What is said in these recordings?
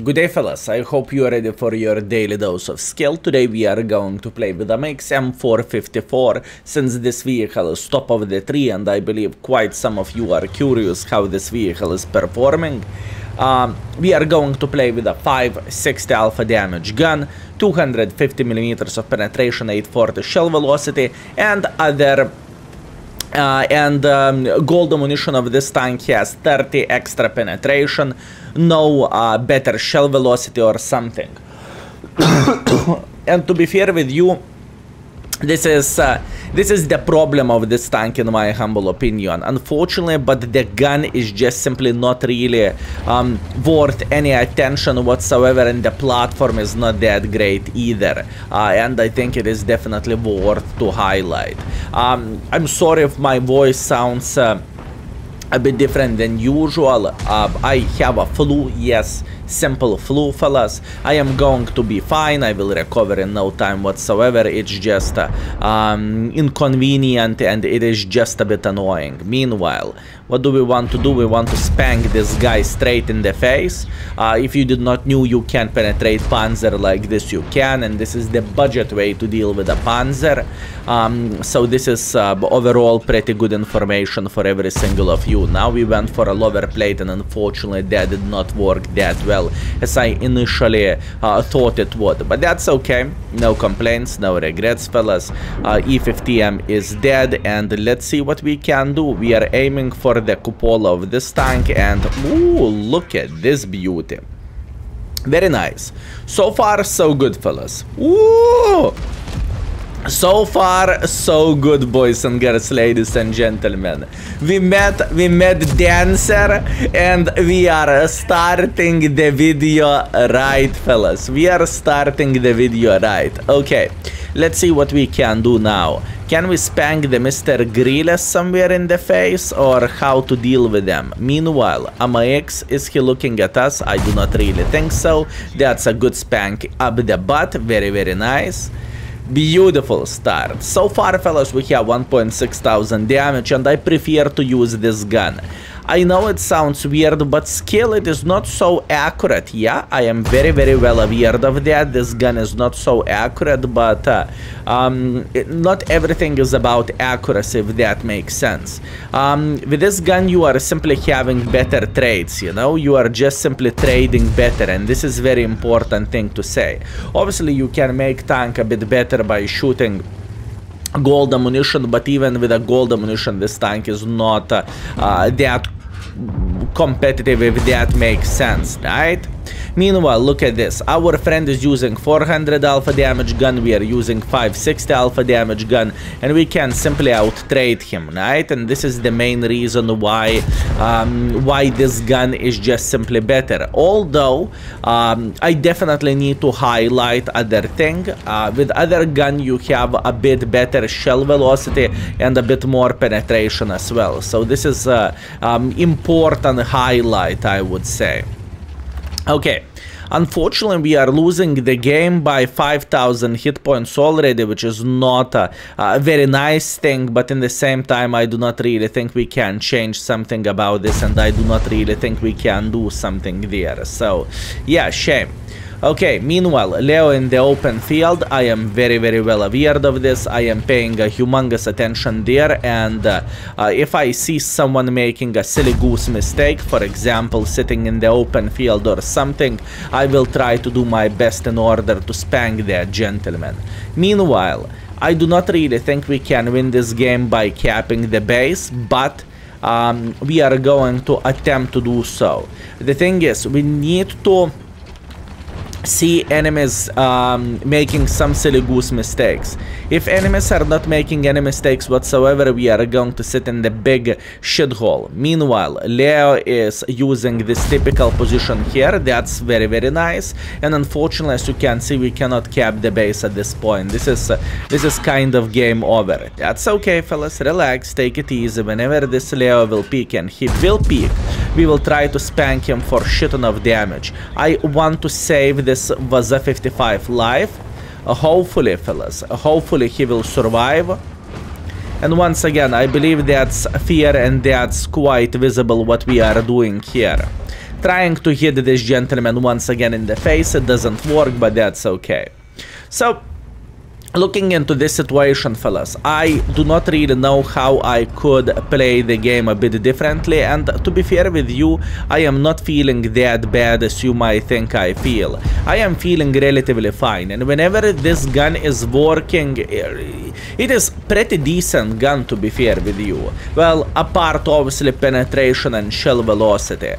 Good day fellas, I hope you are ready for your daily dose of skill. Today we are going to play with AMX M4 54 since this vehicle is top of the tree and I believe quite some of you are curious how this vehicle is performing. We are going to play with a 560 alpha damage gun, 250mm of penetration, 840 shell velocity and other gold ammunition of this tank has 30 extra penetration, no better shell velocity or something. And to be fair with you, this is the problem of this tank in my humble opinion, unfortunately, but the gun is just simply not really worth any attention whatsoever, and the platform is not that great either, and I think it is definitely worth to highlight. I'm sorry if my voice sounds a bit different than usual. I have a flu, yes, simple flu fellas. I am going to be fine, I will recover in no time whatsoever. It's just inconvenient and it is just a bit annoying. Meanwhile, what do we want to do? We want to spank this guy straight in the face. If you did not know you can penetrate Panzer like this, you can, and this is the budget way to deal with a Panzer. So this is overall pretty good information for every single of you. Now we went for a lower plate and unfortunately that did not work that well as I initially thought it would, but that's okay, no complaints, no regrets fellas. E50M is dead and let's see what we can do. We are aiming for the cupola of this tank and ooh, look at this beauty. Very nice. So far so good fellas. Ooh. So far so good, boys and girls, ladies and gentlemen. We met Dancer and we are starting the video right fellas. We are starting the video right. Okay, let's see what we can do now. Can we spank the Mr. Grilles somewhere in the face or how to deal with them? Meanwhile, AMX, is he looking at us? I do not really think so. That's a good spank up the butt. Very, very nice. Beautiful start. So far fellas we have 1,600 damage and I prefer to use this gun. I know it sounds weird, but skill it is not so accurate. Yeah, I am very, very well aware of that. This gun is not so accurate, but not everything is about accuracy, if that makes sense. With this gun you are simply having better trades, you know, you are just simply trading better, and this is very important thing to say. Obviously you can make tank a bit better by shooting gold ammunition, but even with a gold ammunition this tank is not that competitive, if that makes sense, right? Meanwhile, look at this. Our friend is using 400 alpha damage gun, we are using 560 alpha damage gun, and we can simply out-trade him, right? And this is the main reason why this gun is just simply better. Although, I definitely need to highlight other thing. With other gun, you have a bit better shell velocity and a bit more penetration as well. So this is important highlight, I would say. Okay, unfortunately we are losing the game by 5,000 hit points already, which is not a very nice thing, but in the same time I do not really think we can change something about this, and I do not really think we can do something there. So yeah, shame. Okay, meanwhile, Leo in the open field, I am very, very well aware of this. I am paying a humongous attention there, and if I see someone making a silly goose mistake, for example, sitting in the open field or something, I will try to do my best in order to spank that gentleman. Meanwhile, I do not really think we can win this game by capping the base, but we are going to attempt to do so. The thing is, we need to see enemies making some silly goose mistakes. If enemies are not making any mistakes whatsoever, we are going to sit in the big shithole. Meanwhile, Leo is using this typical position here. That's very, very nice. And unfortunately, as you can see, we cannot cap the base at this point. This is kind of game over. That's okay, fellas. Relax, take it easy. Whenever this Leo will peek, and he will peek, we will try to spank him for shit ton of damage. I want to save this Vaza 55 life. Hopefully, fellas, hopefully he will survive. And once again, I believe that's fair and that's quite visible what we are doing here. Trying to hit this gentleman once again in the face, it doesn't work, but that's okay. So, looking into this situation, fellas, I do not really know how I could play the game a bit differently, and to be fair with you, I am not feeling that bad as you might think I feel. I am feeling relatively fine, and whenever this gun is working, it is pretty decent gun, to be fair with you. Well, apart obviously penetration and shell velocity.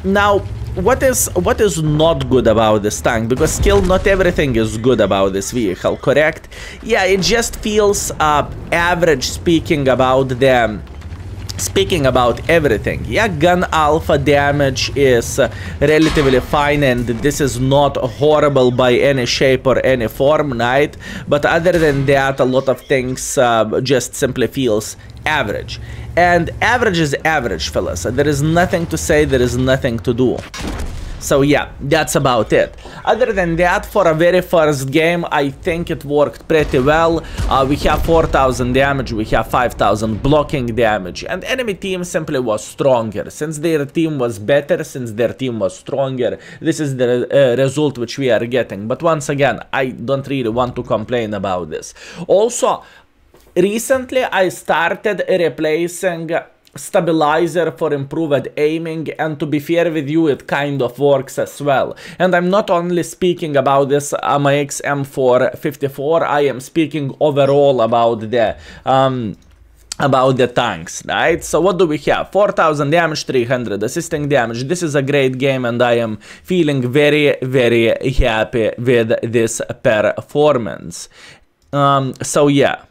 Now, what is not good about this tank? Because still not everything is good about this vehicle, correct? Yeah, it just feels average speaking about everything. Yeah, gun alpha damage is relatively fine, and this is not horrible by any shape or any form, right? But other than that, a lot of things just simply feels average. And average is average, fellas. There is nothing to say, there is nothing to do. So yeah, that's about it. Other than that, for a very first game, I think it worked pretty well. We have 4,000 damage, we have 5,000 blocking damage, and enemy team simply was stronger. Since their team was better, since their team was stronger, this is the result which we are getting. But once again, I don't really want to complain about this. Also, recently I started replacing stabilizer for improved aiming, and to be fair with you, it kind of works as well. And I'm not only speaking about this AMX M4 54, I am speaking overall about the tanks, right? So what do we have? 4,000 damage, 300 assisting damage. This is a great game, and I am feeling very, very happy with this performance. So yeah,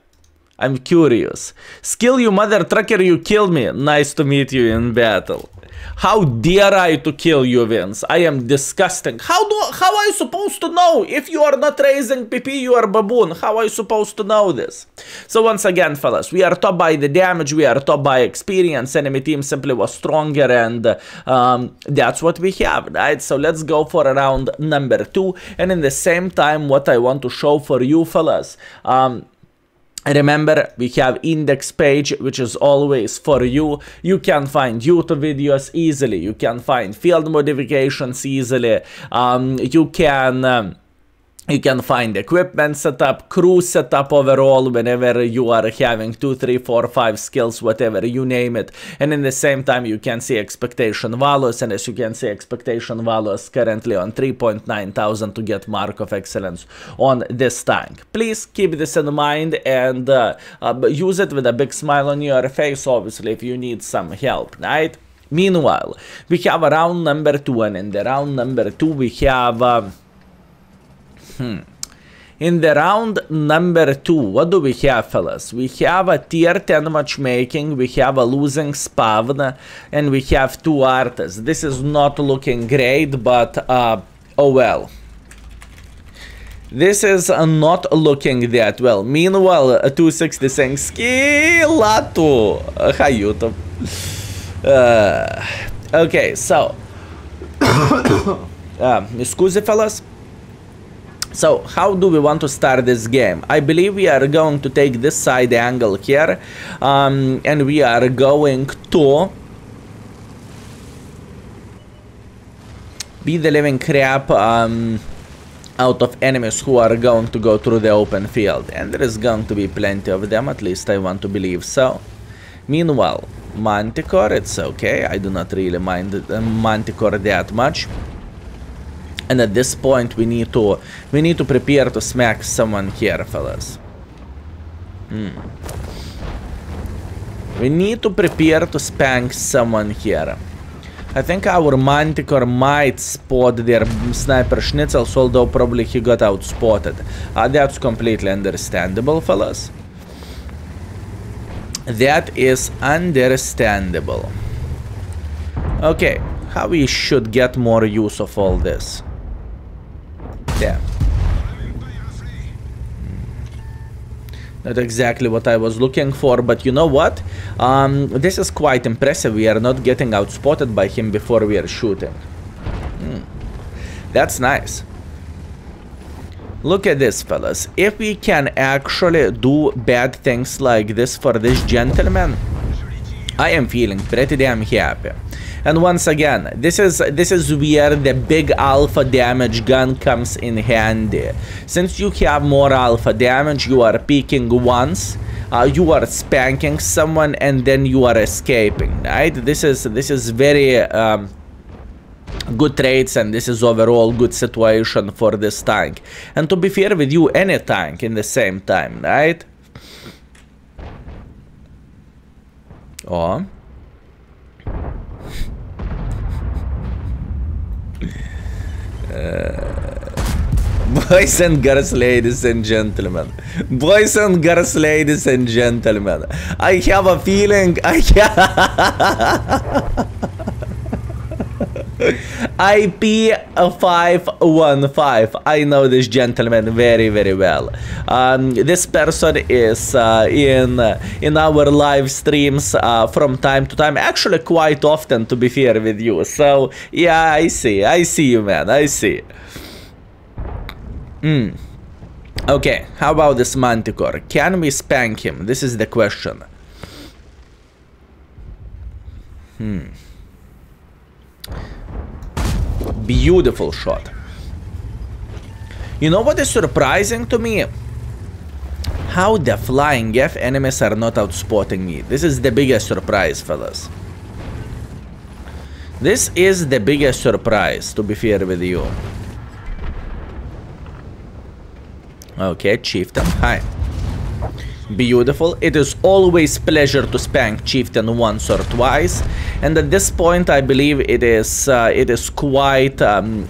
I'm curious. Skill, you mother trucker, you killed me. Nice to meet you in battle. How dare I to kill you, Vince? I am disgusting. How are you supposed to know? If you are not raising PP, you are baboon. How are you supposed to know this? So once again, fellas, we are top by the damage, we are top by experience. Enemy team simply was stronger, and that's what we have, right? So let's go for round number 2. And in the same time, what I want to show for you, fellas, remember, we have index page, which is always for you. You can find YouTube videos easily. You can find field modifications easily. You can find equipment setup, crew setup overall, whenever you are having 2, 3, 4, 5 skills, whatever, you name it. And in the same time, you can see expectation values, and as you can see, expectation values currently on 3,900 to get mark of excellence on this tank. Please keep this in mind and use it with a big smile on your face, obviously, if you need some help, right? Meanwhile, we have a round number 2, and in the round number 2, we have... In the round number 2, what do we have, fellas? We have a tier 10 matchmaking, we have a losing spawn, and we have 2 artists. This is not looking great, but oh well. This is not looking that well. Meanwhile, 260 saying Skill4ltu. Hi YouTube. Okay, so excuse fellas. So, how do we want to start this game? I believe we are going to take this side angle here, and we are going to beat the living crap out of enemies who are going to go through the open field. And there is going to be plenty of them, at least I want to believe so. Meanwhile, Manticore, it's okay, I do not really mind Manticore that much. And at this point, we need to prepare to smack someone here, fellas. We need to prepare to spank someone here. I think our Manticore might spot their sniper schnitzels, although probably he got outspotted. That's completely understandable, fellas. That is understandable. Okay, how we should get more use of all this? Yeah. Not exactly what I was looking for, but you know what? This is quite impressive. We are not getting outspotted by him before we are shooting. That's nice. Look at this, fellas. If we can actually do bad things like this for this gentleman, I am feeling pretty damn happy. And once again, this is where the big alpha damage gun comes in handy. Since you have more alpha damage, you are peeking once, you are spanking someone, and then you are escaping, right? This is very good traits, and this is overall good situation for this tank. And to be fair with you, any tank in the same time, right? Oh. Boys and girls, ladies and gentlemen. Boys and girls, ladies and gentlemen. I have a feeling IP515. I know this gentleman very, very well. This person is in our live streams from time to time. Actually, quite often, to be fair with you. So, yeah, I see you, man. I see. Okay, how about this Manticore? Can we spank him? This is the question. Beautiful shot. You know what is surprising to me? How the flying F enemies are not outspotting me. This is the biggest surprise, fellas. This is the biggest surprise, to be fair with you. Okay, Chieftain, hi. Beautiful. It is always pleasure to spank Chieftain once or twice, and at this point I believe it is quite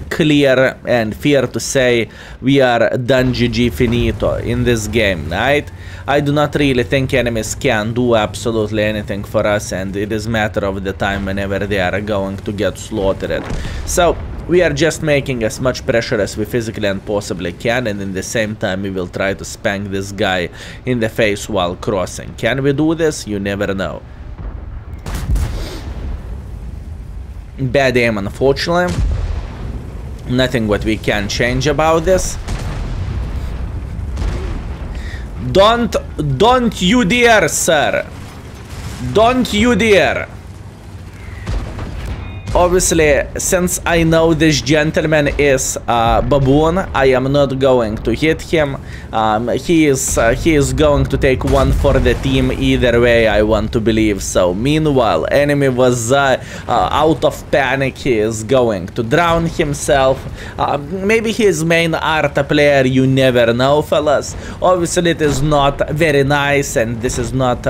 clear and fair to say we are done GG finito in this game, right? I do not really think enemies can do absolutely anything for us, and it is a matter of the time whenever they are going to get slaughtered. So we are just making as much pressure as we physically and possibly can, and in the same time we will try to spank this guy in the face while crossing. Can we do this? You never know. Bad aim, unfortunately. Nothing what we can change about this. Don't you dare, sir. Don't you dare. Obviously, since I know this gentleman is baboon, I am not going to hit him. He is going to take one for the team either way, I want to believe so. Meanwhile, enemy was out of panic. He is going to drown himself. Maybe he is main Arta player, you never know, fellas. Obviously, it is not very nice, and this is not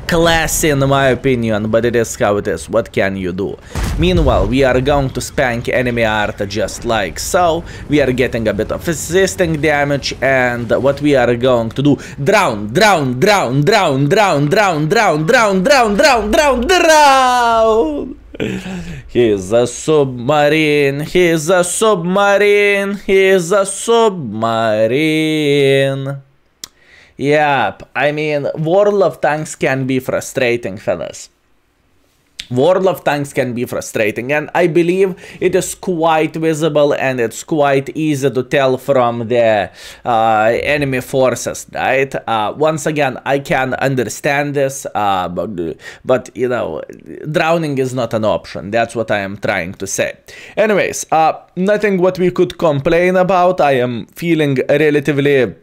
classy in my opinion, but it is how it is. What can you do? Meanwhile, we are going to spank enemy Arta just like so. We are getting a bit of resisting damage, and what we are going to do, drown. He's a submarine, he's a submarine, he's a submarine. Yep, I mean, World of Tanks can be frustrating, fellas. World of Tanks can be frustrating, and I believe it is quite visible and it's quite easy to tell from the enemy forces, right? Once again, I can understand this, but you know, drowning is not an option. That's what I am trying to say. Anyways, nothing what we could complain about. I am feeling relatively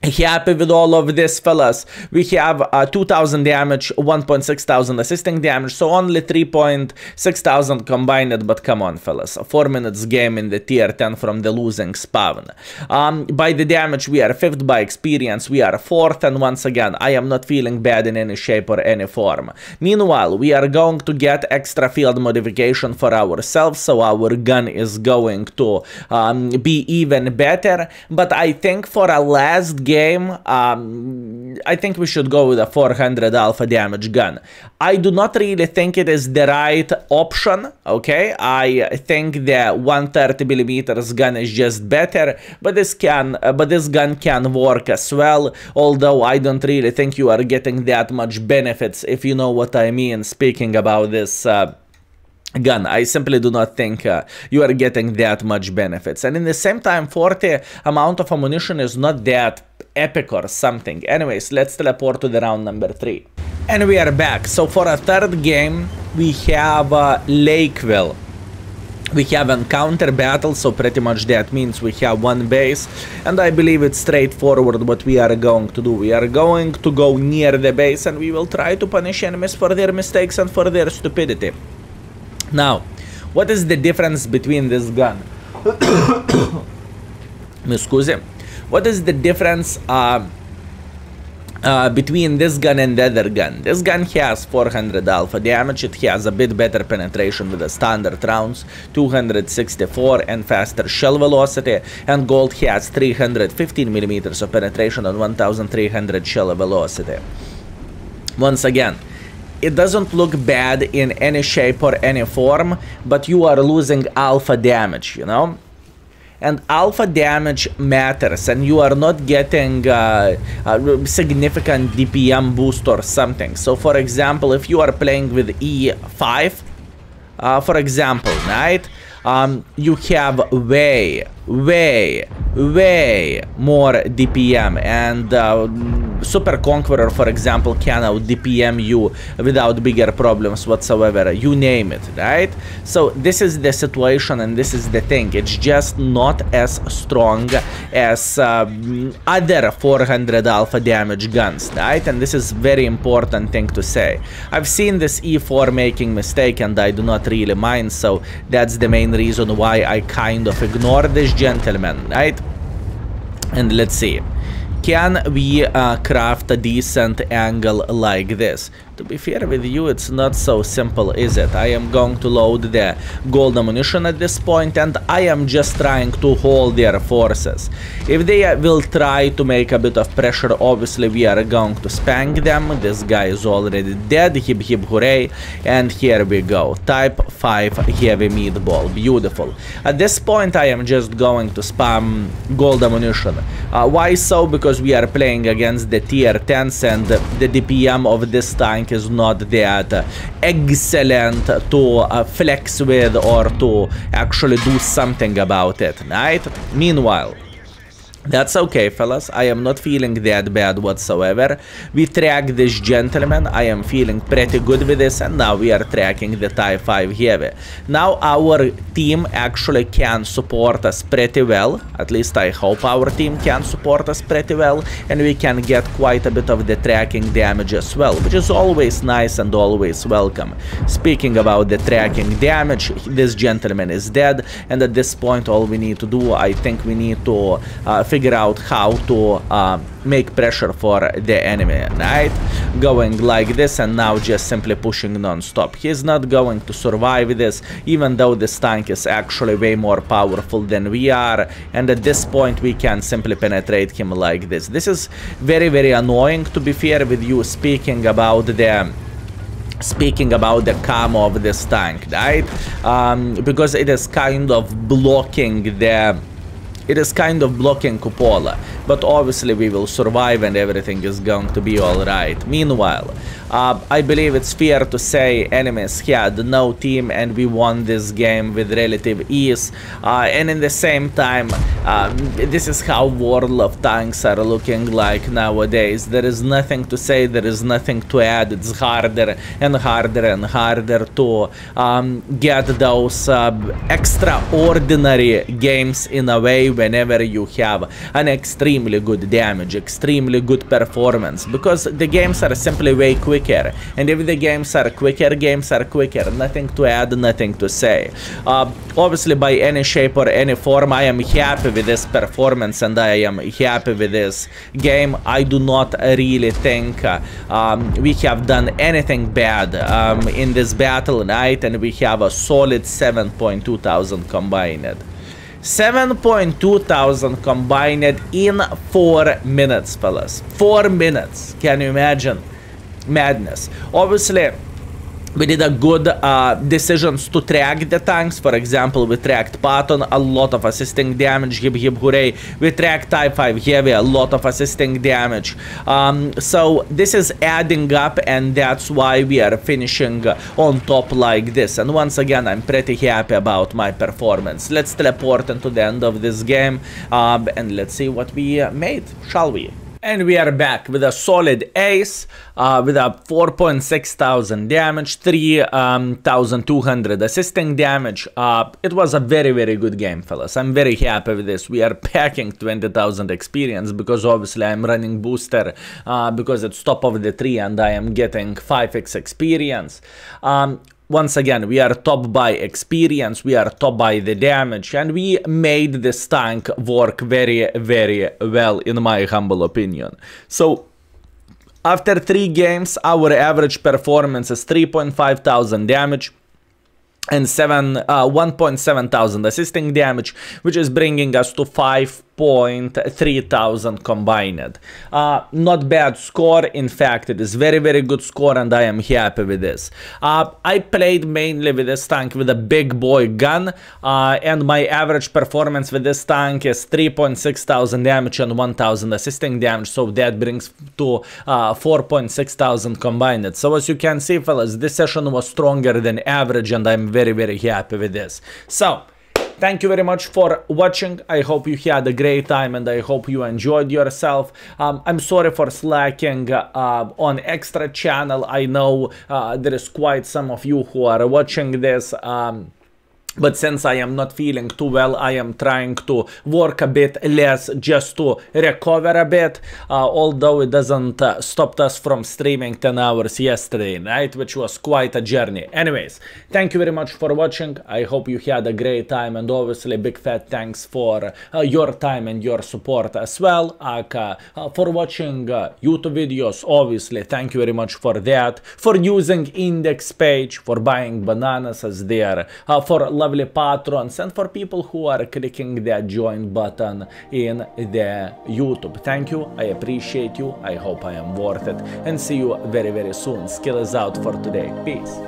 happy with all of this, fellas. We have 2,000 damage, 1,600 assisting damage, so only 3,600 combined, but come on, fellas. 4 minutes game in the tier 10 from the losing spawn. By the damage, we are 5th. By experience, we are 4th, and once again, I am not feeling bad in any shape or any form. Meanwhile, we are going to get extra field modification for ourselves, so our gun is going to be even better, but I think for a last game, I think we should go with a 400 alpha damage gun. I do not really think it is the right option, okay? I think the 130mm gun is just better, but this gun can work as well, although I don't really think you are getting that much benefits, if you know what I mean, speaking about this gun. I simply do not think you are getting that much benefits, and in the same time 40 amount of ammunition is not that epic or something. Anyways, let's teleport to the round number 3. And we are back. So for a third game, we have Lakeville. We have encounter battle, so pretty much that means we have one base. And I believe it's straightforward what we are going to do. We are going to go near the base and we will try to punish enemies for their mistakes and for their stupidity. Now, what is the difference between this gun? Mi scusi. What is the difference between this gun and the other gun? This gun has 400 alpha damage, it has a bit better penetration with the standard rounds, 264 and faster shell velocity, and gold has 315 millimeters of penetration and 1300 shell velocity. Once again, it doesn't look bad in any shape or any form, but you are losing alpha damage, you know? And alpha damage matters, and you are not getting a significant DPM boost or something. So for example, if you are playing with E5, for example, right, you have way more DPM, and Super Conqueror, for example, can out DPM you without bigger problems whatsoever, you name it, right? So this is the situation and this is the thing. It's just not as strong as other 400 alpha damage guns, right? And this is very important thing to say. I've seen this E4 making mistake and I do not really mind, so that's the main reason why I kind of ignore this gentleman, right? And let's see. Can we craft a decent angle like this? To be fair with you, it's not so simple, is it? I am going to load the gold ammunition at this point, and I am just trying to hold their forces. If they will try to make a bit of pressure, obviously we are going to spank them. This guy is already dead, hip hip hooray, and here we go. Type 5 heavy meatball, beautiful. At this point I am just going to spam gold ammunition. Why so? Because we are playing against the tier 10s and the DPM of this tank is not that excellent to flex with or to actually do something about it, right? Meanwhile, that's okay, fellas. I am not feeling that bad whatsoever. We track this gentleman. I am feeling pretty good with this, and now we are tracking the Type 5 heavy. Now our team actually can support us pretty well. At least I hope our team can support us pretty well, and we can get quite a bit of the tracking damage as well, which is always nice and always welcome. Speaking about the tracking damage, this gentleman is dead, and at this point all we need to do, I think we need to figure out how to make pressure for the enemy, right? Going like this and now just simply pushing non-stop. He's not going to survive this, even though this tank is actually way more powerful than we are, and at this point we can simply penetrate him like this. This is very annoying, to be fair with you, speaking about the camo of this tank, right? Because it is kind of blocking the cupola, but obviously we will survive and everything is going to be alright. Meanwhile, I believe it's fair to say enemies had no team and we won this game with relative ease, and in the same time, this is how World of Tanks are looking like nowadays. There is nothing to say, there is nothing to add. It's harder and harder and harder to get those extraordinary games in a way whenever you have an extremely good damage, extremely good performance, because the games are simply way quicker, and if the games are quicker, nothing to add, nothing to say. Obviously by any shape or any form I am happy with this performance and I am happy with this game. I do not really think we have done anything bad in this battle, right? And we have a solid 7.2 thousand combined. 7.2 thousand combined in 4 minutes, fellas. 4 minutes. Can you imagine? Madness. Obviously, we did a good decisions to track the tanks. For example, we tracked Patton, a lot of assisting damage, hip hip hooray. We tracked Type 5 heavy, a lot of assisting damage. So this is adding up, and that's why we are finishing on top like this. And once again, I'm pretty happy about my performance. Let's teleport into the end of this game, and let's see what we made, shall we? And we are back with a solid ace, with a 4,600 damage, 3,200 assisting damage. It was a very, very good game, fellas. I'm very happy with this. We are packing 20,000 experience because obviously I'm running booster because it's top of the tree and I am getting 5x experience. Once again, we are top by experience, we are top by the damage, and we made this tank work very, very well, in my humble opinion. So, after 3 games, our average performance is 3,500 damage and 1,700 assisting damage, which is bringing us to 5,300 combined. Not bad score. In fact, it is very, very good score, and I am happy with this. I played mainly with this tank with a big boy gun, and my average performance with this tank is 3,600 damage and 1,000 assisting damage, so that brings to 4,600 combined. So as you can see, fellas, this session was stronger than average, and I'm very, very happy with this. So, thank you very much for watching. I hope you had a great time and I hope you enjoyed yourself. I'm sorry for slacking on extra channel. I know there is quite some of you who are watching this. But since I am not feeling too well, I am trying to work a bit less just to recover a bit, although it doesn't stop us from streaming 10 hours yesterday night, which was quite a journey. Anyways, thank you very much for watching. I hope you had a great time, and obviously big fat thanks for your time and your support as well. For watching YouTube videos, obviously thank you very much for that, for using index page, for buying bananas as there, for lovely patrons, and for people who are clicking that join button in the YouTube. Thank you, I appreciate you, I hope I am worth it, and see you very, very soon. Skill is out for today. Peace.